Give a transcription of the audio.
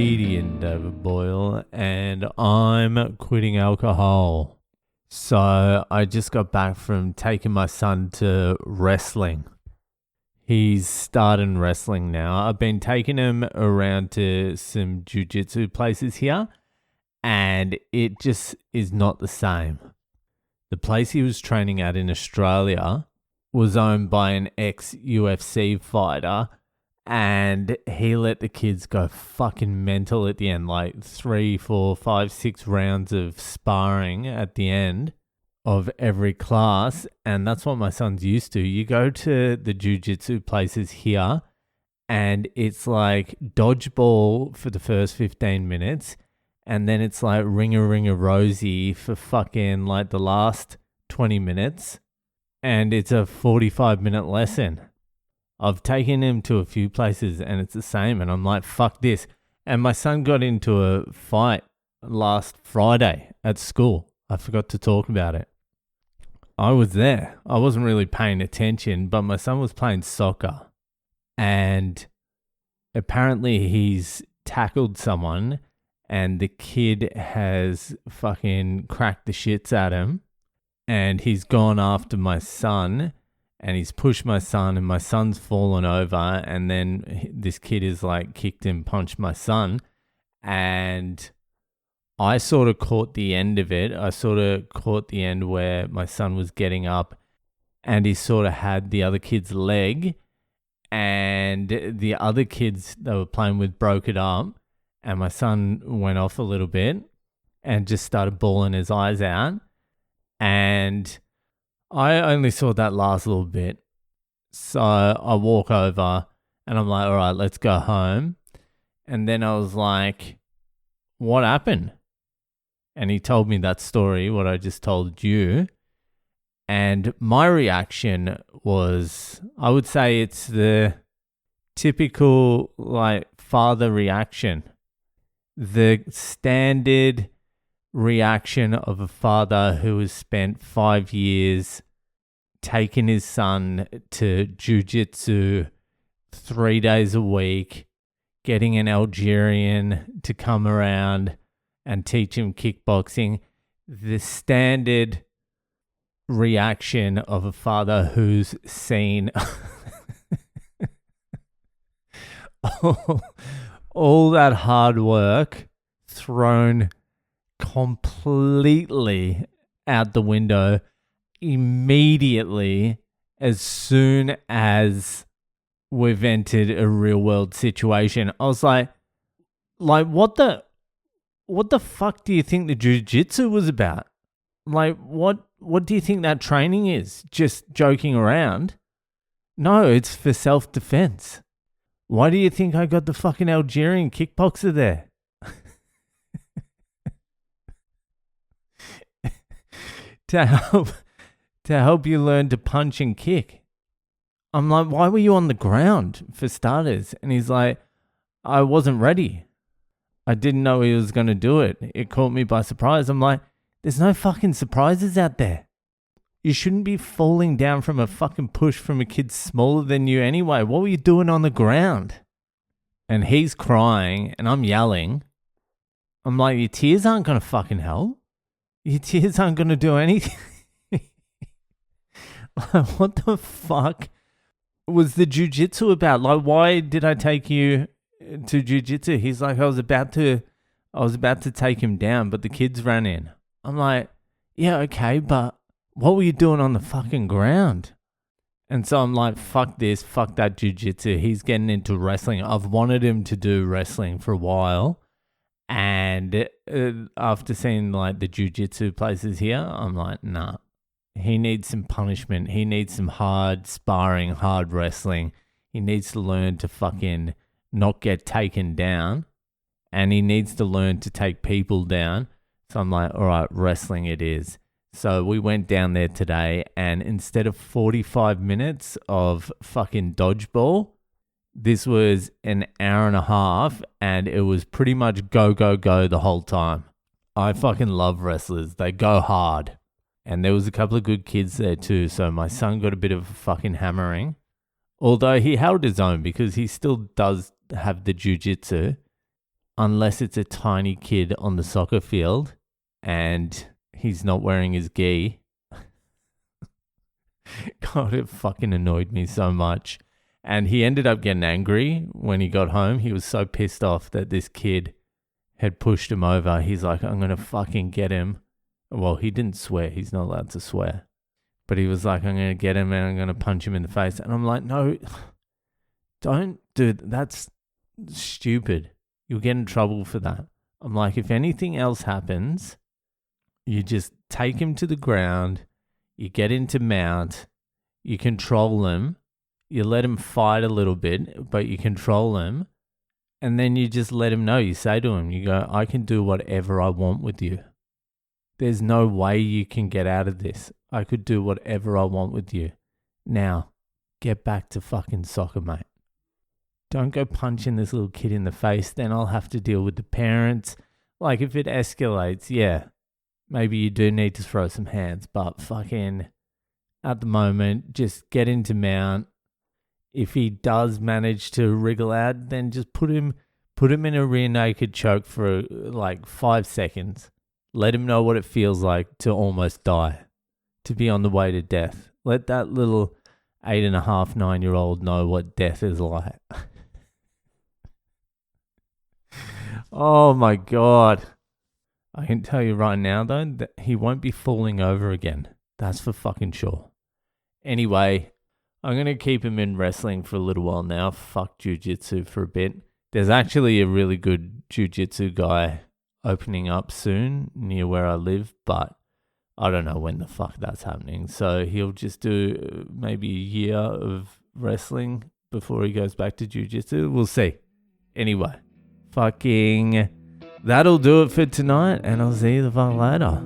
comedian David Boyle, and I'm quitting alcohol. So I just got back from taking my son to wrestling. He's starting wrestling now. I've been taking him around to some jiu-jitsu places here, and it just is not the same. The place he was training at in Australia was owned by an ex-UFC fighter, and he let the kids go fucking mental at the end, like 3, 4, 5, 6 rounds of sparring at the end of every class. And that's what my son's used to. You go to the jiu-jitsu places here and it's like dodgeball for the first 15 minutes. And then it's like ring a rosy for fucking like the last 20 minutes. And it's a 45-minute lesson. I've taken him to a few places and it's the same. And I'm like, fuck this. And my son got into a fight last Friday at school. I forgot to talk about it. I was there. I wasn't really paying attention, but my son was playing soccer. And apparently he's tackled someone and the kid has fucking cracked the shits at him. And he's gone after my son. And he's pushed my son and my son's fallen over. And then this kid is like kicked and punched my son. And I sort of caught the end of it. I sort of caught the end where my son was getting up and he sort of had the other kid's leg. And the other kids they were playing with broke it up. And my son went off a little bit and just started bawling his eyes out. And I only saw that last little bit. So I walk over and I'm like, all right, let's go home. And then I was like, what happened? And he told me that story, what I just told you. And my reaction was, I would say it's the typical like father reaction. The standard reaction of a father who has spent 5 years taking his son to jiu-jitsu 3 days a week, getting an Algerian to come around and teach him kickboxing. The standard reaction of a father who's seen all that hard work thrown completely out the window immediately as soon as we've entered a real world situation. I was like what the fuck do you think the jiu-jitsu was about? Like what do you think that training is? Just joking around? No, it's for self-defense. Why do you think I got the fucking Algerian kickboxer there? to help you learn to punch and kick. I'm like, why were you on the ground for starters? And he's like, I wasn't ready. I didn't know he was going to do it. It caught me by surprise. I'm like, there's no fucking surprises out there. You shouldn't be falling down from a fucking push from a kid smaller than you anyway. What were you doing on the ground? And he's crying and I'm yelling. I'm like, your tears aren't going to fucking help. Your tears aren't going to do anything. Like, what the fuck was the jiu-jitsu about? Like, why did I take you to jiu-jitsu? He's like, I was about to take him down, but the kids ran in. I'm like, yeah, okay, but what were you doing on the fucking ground? And so I'm like, fuck this, fuck that jiu-jitsu. He's getting into wrestling. I've wanted him to do wrestling for a while. And after seeing like the jiu-jitsu places here, I'm like, nah, he needs some punishment. He needs some hard sparring, hard wrestling. He needs to learn to fucking not get taken down. And he needs to learn to take people down. So I'm like, all right, wrestling it is. So we went down there today and instead of 45 minutes of fucking dodgeball, this was an hour and a half and it was pretty much go the whole time. I fucking love wrestlers. They go hard. And there was a couple of good kids there too. So my son got a bit of a fucking hammering. Although he held his own because he still does have the jiu-jitsu. unless it's a tiny kid on the soccer field and he's not wearing his gi. God, it fucking annoyed me so much. And he ended up getting angry when he got home. He was so pissed off that this kid had pushed him over. He's like, I'm going to fucking get him. Well, he didn't swear. He's not allowed to swear. But he was like, I'm going to get him and I'm going to punch him in the face. And I'm like, no, don't do that. That's stupid. You'll get in trouble for that. I'm like, if anything else happens, you just take him to the ground, you get into mount, you control him, you let him fight a little bit, but you control him, and then you just let him know. You say to him, you go, I can do whatever I want with you. There's no way you can get out of this. I could do whatever I want with you. Now, get back to fucking soccer, mate. Don't go punching this little kid in the face. Then I'll have to deal with the parents. Like, if it escalates, yeah, maybe you do need to throw some hands. But fucking, at the moment, just get into mount. If he does manage to wriggle out, then just put him in a rear naked choke for like 5 seconds. Let him know what it feels like to almost die, to be on the way to death. Let that little 8.5, 9-year-old know what death is like. Oh my God. I can tell you right now, though, that he won't be falling over again. That's for fucking sure. Anyway, I'm going to keep him in wrestling for a little while now. Fuck jiu-jitsu for a bit. There's actually a really good jiu-jitsu guy opening up soon near where I live, but I don't know when the fuck that's happening. So he'll just do maybe a year of wrestling before he goes back to jiu-jitsu. We'll see. Anyway, fucking that'll do it for tonight, and I'll see you the fuck later.